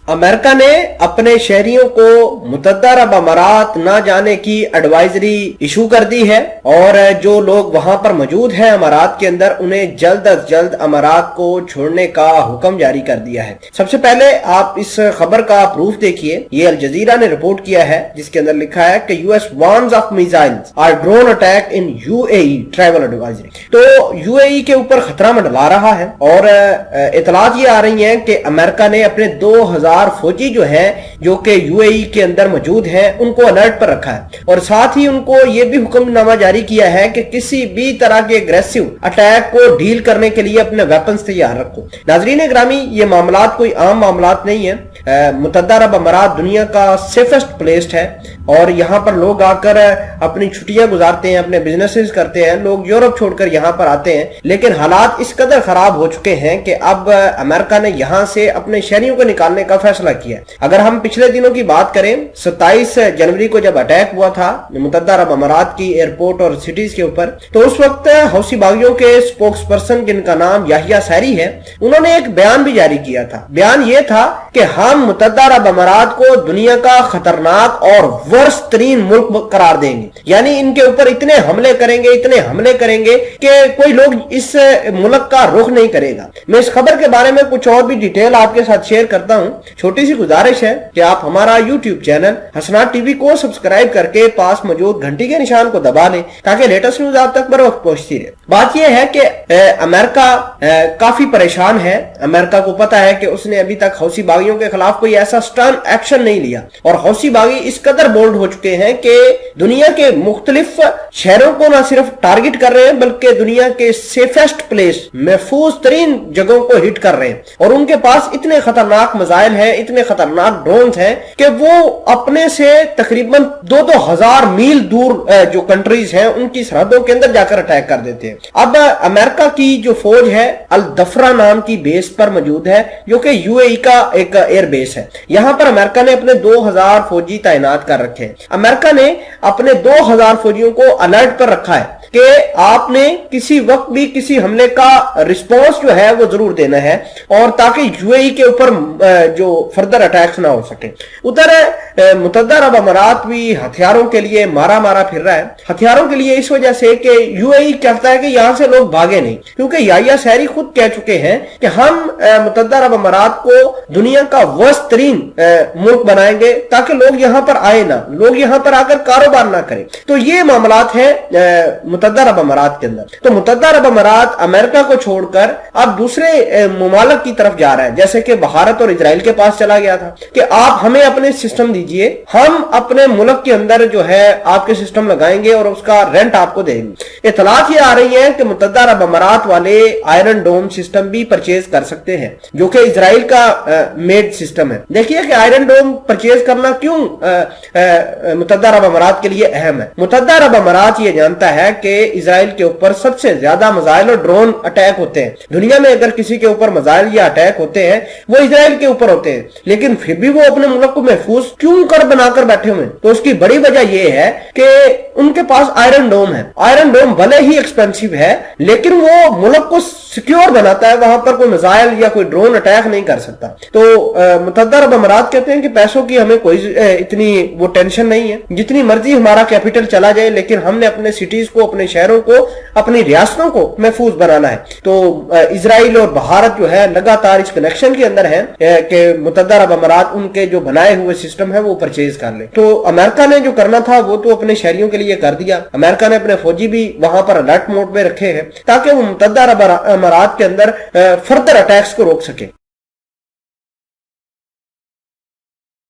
America ने अपने शहरियों को मुतहदा अरब अमारात ना जाने की एडवाइजरी इशू कर दी है और जो लोग वहां पर मौजूद हैं अमारात के अंदर उन्हें जल्द अज जल्द अमारात को छोड़ने का हुक्म जारी कर दिया है। सबसे पहले आप इस खबर का प्रूफ देखिए। ये अल जजीरा ने रिपोर्ट किया है जिसके अंदर लिखा है कि यूएस वार्न्स ऑफ मिसाइल्स और drone attack in UAE travel advisory. तो यूएई के ऊपर खतरा मंडरा रहा है और इतलात ये आ रही है कि अमेरिका ने अपने 2000 फौजी जो है जो कि यूएई के अंदर मौजूद हैं उनको अलर्ट पर रखा है और साथ ही उनको ये भी हुक्मनामा जारी किया है कि किसी भी तरह के एग्रेसिव अटैक को डील करने के लिए अपने वेपन्स तैयार रखो। नाजरीन ग्रामी, ये मामलात कोई आम मामलात नहीं है। मुतहदा अरब अमारात दुनिया का सेफेस्ट प्लेस है और यहाँ पर लोग आकर अपनी छुट्टियां गुजारते हैं, अपने बिजनेसेस करते हैं। लोग यूरोप छोड़कर यहाँ पर आते हैं, लेकिन हालात इस कदर खराब हो चुके हैं कि अब अमेरिका ने यहाँ से अपने शहरियों को निकालने का फैसला किया। अगर हम पिछले दिनों की बात करें, 27 जनवरी को जब अटैक हुआ था मुतहदा अरब अमारात की एयरपोर्ट और सिटीज के ऊपर, तो उस वक्त हौसी बागियों के स्पोक्स पर्सन जिनका नाम याहिया सैरी है, उन्होंने एक बयान भी जारी किया था। बयान ये था कि हम मुतहदा अरब अमारात को दुनिया का खतरनाक और वर्स्ट तरीन मुल्क करार देंगे, यानी इनके ऊपर इतने हमले करेंगे कि कोई लोग इस मुल्क का रुख नहीं करेगा। मैं इस खबर के बारे में कुछ और भी डिटेल आपके साथ शेयर करता हूँ। छोटी सी गुजारिश है कि आप हमारा यूट्यूब चैनल हसनात टीवी को सब्सक्राइब करके पास मौजूद घंटी के निशान को दबा लें ताकि लेटेस्ट न्यूज आप तक बर वक्त पहुंचती रहे। बात यह है कि अमेरिका काफी परेशान है। अमेरिका को पता है कि उसने अभी तक हौसी बागियों के खिलाफ कोई ऐसा स्टर्न एक्शन नहीं लिया और हौसी बागी इस कदर बोल्ड हो चुके हैं कि दुनिया के मुख्तलिफ शहरों को न सिर्फ टारगेट कर रहे हैं बल्कि दुनिया के सेफेस्ट प्लेस, महफूज तरीन जगहों को हिट कर रहे हैं और उनके पास इतने खतरनाक मिसाइल हैं, इतने खतरनाक ड्रोन हैं कि वो अपने से तकरीबन 2-2 हजार मील दूर जो कंट्रीज हैं उनकी सरहदों के अंदर जाकर अटैक कर देते हैं। अब अमेरिका की जो फौज है अल दफरा नाम की बेस पर मौजूद है जो कि यूएई का एक एयर बेस है। यहां पर अमेरिका ने अपने 2000 फौजी तैनात कर रखे हैं। अमेरिका ने अपने 2000 फौजियों को अलर्ट पर रखा है कि आपने किसी वक्त भी किसी हमले का रिस्पांस जो है वो जरूर देना है और ताकि यूएई के ऊपर जो फर्दर अटैक्स ना हो सके। उधर मुतहदा अरब अमारात भी हथियारों के लिए मारा फिर रहा है। हथियारों के लिए इस वजह से कि यूएई कहता है कि यहां से लोग भागे नहीं, क्योंकि याहिया सैरी खुद कह चुके हैं कि हम मुतहदा अरब अमारात को दुनिया का वर्स्ट तरीन मुल्क बनाएंगे ताकि लोग यहां पर आए ना, लोग यहां पर आकर कारोबार ना करें। तो ये मामलात है मुतहदा अरब अमारात के अंदर। तो मुतहदा अरब अमारात अमेरिका को छोड़कर अब दूसरे मुमालिक की तरफ जा रहा है, जैसे कि भारत और इजराइल के पास चला गया था कि आप हमें अपने सिस्टम दीजिए, हम अपने मुल्क के अंदर जो है आपके सिस्टम लगाएंगे और उसका रेंट आपको देंगे। इतलात ये आ रही है कि मुतहदा अरब अमारात वाले आयरन डोम सिस्टम भी परचेज कर सकते हैं जो कि इजराइल का मेड सिस्टम है। देखिए कि आयरन डोम परचेज करना क्यों मुतहदा अरब अमारात के लिए अहम है। मुतहदा अरब अमारात ये जानता है कि इजराइल के ऊपर सबसे ज्यादा मिसाइल और ड्रोन अटैक होते हैं दुनिया में। अगर किसी के ऊपर मिसाइल या अटैक होते हैं वो इजराइल के ऊपर होते हैं, लेकिन फिर भी वो अपने मुल्क को महफूज क्यों कर बनाकर बैठे हुए हैं? तो उसकी बड़ी वजह यह है कि उनके पास आयरन डोम है। आयरन डोम भले ही एक्सपेंसिव है लेकिन वो मुल्क को सिक्योर बनाता है, वहां पर कोई मिसाइल या कोई ड्रोन अटैक नहीं कर सकता। तो मुतहदा अरब अमारात कहते हैं कि पैसों की हमें कोई इतनी वो टेंशन नहीं है, जितनी मर्जी हमारा कैपिटल चला जाए लेकिन हमने अपने सिटीज को, अपने शहरों को, अपनी रियासतों को महफूज बनाना है। तो इजराइल और भारत जो है लगातार इस कनेक्शन के अंदर है कि मुतहदा अरब अमारात उनके जो बनाए हुए सिस्टम है वो परचेज कर ले। तो अमेरिका ने जो करना था वो तो अपने शहरियों के लिए कर दिया। अमेरिका ने अपने फौजी भी वहां पर अलर्ट मोड में रखे हैं ताकि वो मुतहदा अरब अमारात के अंदर फर्दर अटैक्स को रोक सके।